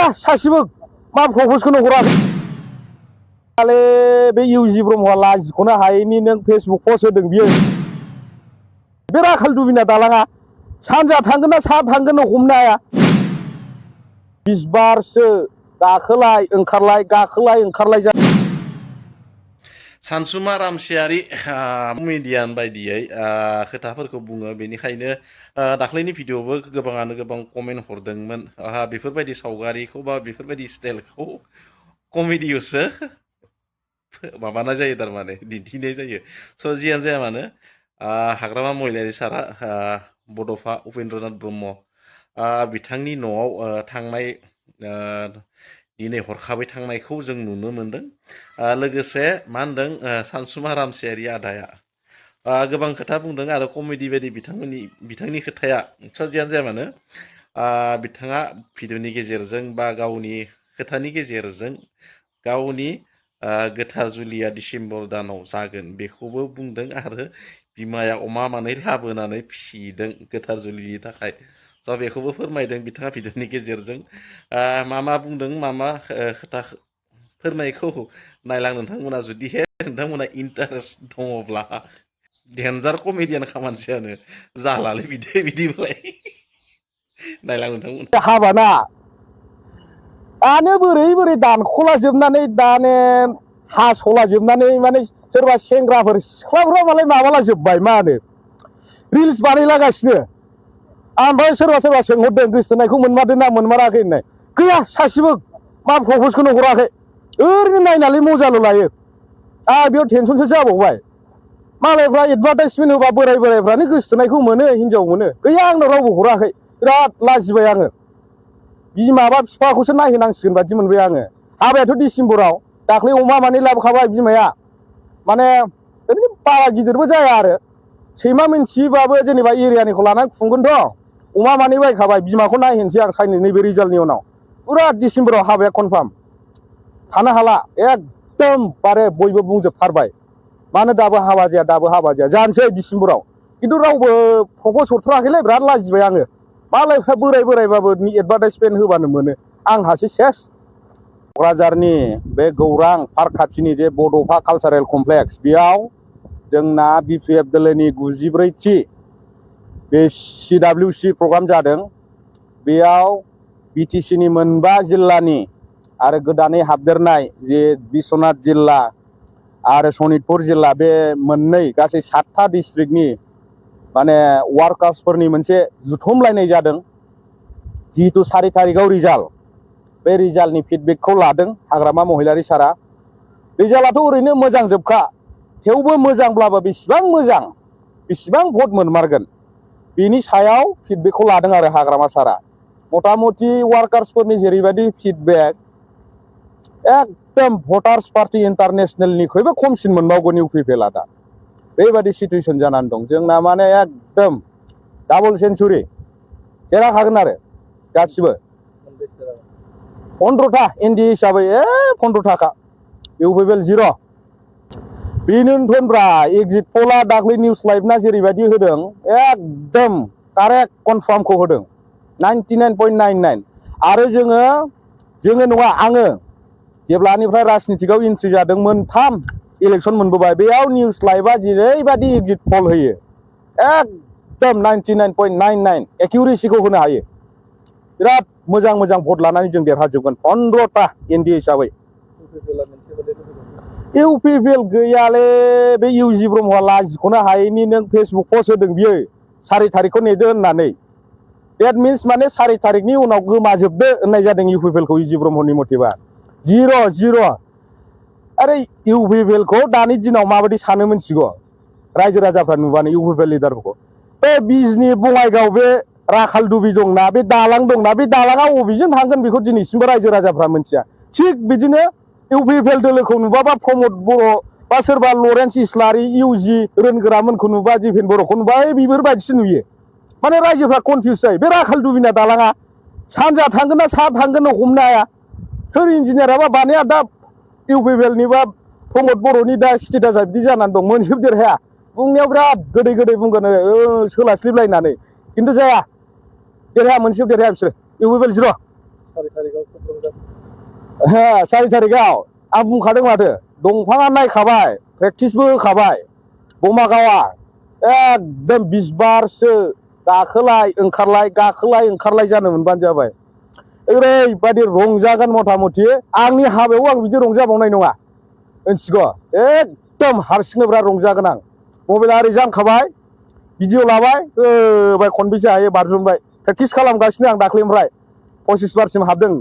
गैया सासेबो मा प्रप'जखौनो हराखै खालि बे इउजि ब्रह्मआ लाजिख'नो हायैनि नों फेसबुक पस्ट होदों बियो बे राखाल दुबिना दालाङा सानजा थांगोन ना साहा थांगोन हमनो हाया 20 बारसो गाखोलाय ओंखारलाय सानसुमा रामसियारि कमेडियान बायदियै खोथाफोरखौ बुङो बेनिखायनो दाख्लैनि भिडिअ'बो गोबाङानो गोबां कमेन्ट हरदोंमोन बेफोरबायदि सावगारिखौ बा बेफोरबायदि स्टाइलखौ कमेडियावसो माबानाय जायो थारमाने दिन्थिनाय जायो स' जियानो जाया मानो हाग्रामा महिलारि सारा बड'फा उपेन्द्रनाथ ब्रह्म बिथांनि न'आव थांनाय दिनै हरखाबै थांनायखौ जों नुनो मोन्दों लोगोसे मा होनदों सानसुमा रामसियारि आदाया गोबां खोथा बुंदों आरो कमेडि बायदि बिथांनि खोथाया जियानो जाया मानो बिथाङा भिडिअ'नि गेजेरजों बा गावनि खोथानि गेजेरजों गावनि गोथार जुलिया डिसेम्बर दानाव जागोन बेखौबो बुंदों आरो बिमाया अमा मानै लाबोनानै फिसिदों गोथार जुलिनि थाखाय स' बेखौबो फोरमायदों बिथाङा भिडिअ'नि गेजेरजों मा बुंदों मा खोथा फोरमायखौ नायलां नोंथांमोना जुदि नोंथांमोना इन्टारेस्ट दङब्ला डेन्जार कमेडियान खामानियानो जालालै बिदिबालाय नायलां नोंथांमोना हाबाना दानो बोरै दानख'लाजोबनानै दाने हास'लाजोबनानै माने सोरबा सेंग्राफोर सिख्लाफोरा मालाय माबालाजोब्बाय मा होनो रिल्स बानायलागासिनो ओमफ्राय सोरबा सोंहरदों गोसथोनायखौ मोनमारदों ना मोनमाराखै होननाय गैया सासेबो मा प्रप'जखौनो हराखै ओरैनो नायनानै मजाल' लायो बेयाव टेनसनसो जाबावबाय मालायफ्रा एडभार्टाइजमेन्ट होबा बोरायफ्रानो गोसथोनायखौ मोनो हिनजाव मोनो गैया आंनाव रावबो हराखै बिराद लाजिबाय आङो बिमाबा बिफाखौसो नायहोनांसिगोन बादि मोनबाय आङो हाबायाथ' डिसेम्बराव दाख्लै अमा मानै लाबोखाबाय बिमाया माने ओरैनो बारा गिदिरबो जाया आरो सैमा मिन्थियोबाबो जेनेबा एरियानिखौ लानानै खुंगोनथ' अमा मानै बायखाबाय बिमाखौ नायहोनोसै आं साइनै नैबे रिजाल्टनि उनाव पुरा डिसेम्बराव हाबाया कनफार्म थानो हाला एकदम बारे बयबो बुंजोबथारबाय मानो दाबो हाबा जाया जानोसै डिसेम्बराव खिन्थु रावबो प्रप'ज हरथाराखैलै बिराद लाजिबाय आङो मालायफ्रा बोरायबाबो एडभार्टाइजमेन्ट होबानो मोनो आंहासो सेस क'क्राझारनि बे गौरां पार्क खाथिनि जे बड'फा कालचारेल कमप्लेक्स बेयाव जोंना बिपिएफ दोलोनि 94थि बे CWC प्रग्राम जादों बेयाव बिटिसिनि मोनबा जिल्लानि आरो गोदानै हाबदेरनाय जे बिश्वनाथ जिल्ला आरो सनितपुर जिल्ला बे मोननै गासै 7था डिस्ट्रिक्टनि माने वार्कार्सफोरनि मोनसे जुथुमलायनाय जादों जिहेतु 4 तारिखआव रिजाल्ट बे रिजाल्टनि फिडबेकखौ लादों हाग्रामा महिलारि सारा रिजाल्टआथ' ओरैनो मोजां जोबखा थेवबो मोजांब्लाबो बेसेबां भट मोनमारगोन बेनि सायाव फिडबेकखौ लादों आरो हाग्रामा सारा मथा मथि वार्कार्सफोरनि जेरैबायदि फिडबेक एकदम भटार्स पार्टी इन्टारनेशनेलनिख्रुइबो खमसिन मोनबावगोन इउपिपिएलआ दा बेबायदि सिटुवेसन जानानै दं जोंना माने एकदम डाबल सेन्चुरि देरहाखागोन आरो गासिबो 15था एनडिए हिसाबै 15थाखा इउपिपिएल 0 बेनोथ'ब्रा एग्जिट पलआ दाख्लै निउस लाइभना जेरैबायदि होदों एकदम कारेक्ट कनफार्मखौ होदों 99.99 आरो जोङो नङा आङो जेब्लानिफ्राय राजनितिकआव एन्ट्रि जादोंमोन 3 इलेक्सन मोनबोबाय बेयाव निउस लाइभआ जेरैबायदि एग्जिट पल होयो एकदम 99.99 एक्युरेसिखौ होनो हायो बिराद मोजां भट लानानै जों देरहाजोबगोन 15था एनडिए हिसाबै इउपिपिएल गैयालै बे इउजि ब्रह्मआ लाजिख'नो हायैनि नों फेसबुक पस्ट होदों बियो 4 तारिखखौ नेदो होननानै डेट मिन्स माने 4 तारिखनि उनाव गोमाजोबदो होननाय जादों इउपिपिएलखौ इउजि ब्रह्मनि मथेबा 0 आरे इउपिपिएलखौ दानि दिनाव माबायदि सानो मिथिगौ रायजो राजाफ्रा नुबानो इउपिपिएल लिडारफोरखौ बे बिजनि बङाइगाव बे राखाल दुबि दंना बे दालां दंना बे दालाङा बबेजों थांगोन बेखौ दिनैसिमबो रायजो राजाफ्रा मिथिया थिग बिदिनो इउपिपिएल दोलोखौ नुबाबा प्रमद बर' बा सोरबा लरेन्स इस्लारि इउजि रोनगोरामोनखौ नुबा दिपेन बर'खौ नुबा बेफोरबायदिसो नुयो माने रायजोफ्रा कनफिउस जायो बे राखाल दुबिना दालाङा सानजा थांगोन ना साहा थांगोन हमनो हाया सोर इन्जिनियाराबा बानाया दा इउपिपिएलनि बा प्रमद बर'नि दा स्टेटासा बिदि जानानै दं मोनजोबदेरहाया बुंनायाव बिराद गोदै बुंगोन सोलास्लिबलायनानै खिन्थु जाया देरहाया मोनसेबो देरहाया बिसोरो इउपिपिएल 0 हाँ 4 तारिखआव आं बुंखादों माथो दंफाङा नायखाबाय प्रेक्टिसबो होखाबाय बमागावआ एकदम 20 बारसो गाखोलाय ओंखारलाय जानो मोनबानो जाबाय ओरैबायदि रंजागोन मथा मथि आंनि हाबायाव आं बिदि रंजाबावनाय नङा मिथिगौ एकदम हारसिंनो बिराद रंजागोन आं मबाइला ओरै जांखाबाय भिडिअ लाबाय होबाय खनबेसे हायो बारजुमबाय प्रेक्टिस खालामगासिनो आं दाख्लैनिफ्राय 25 बारसिम हाबदों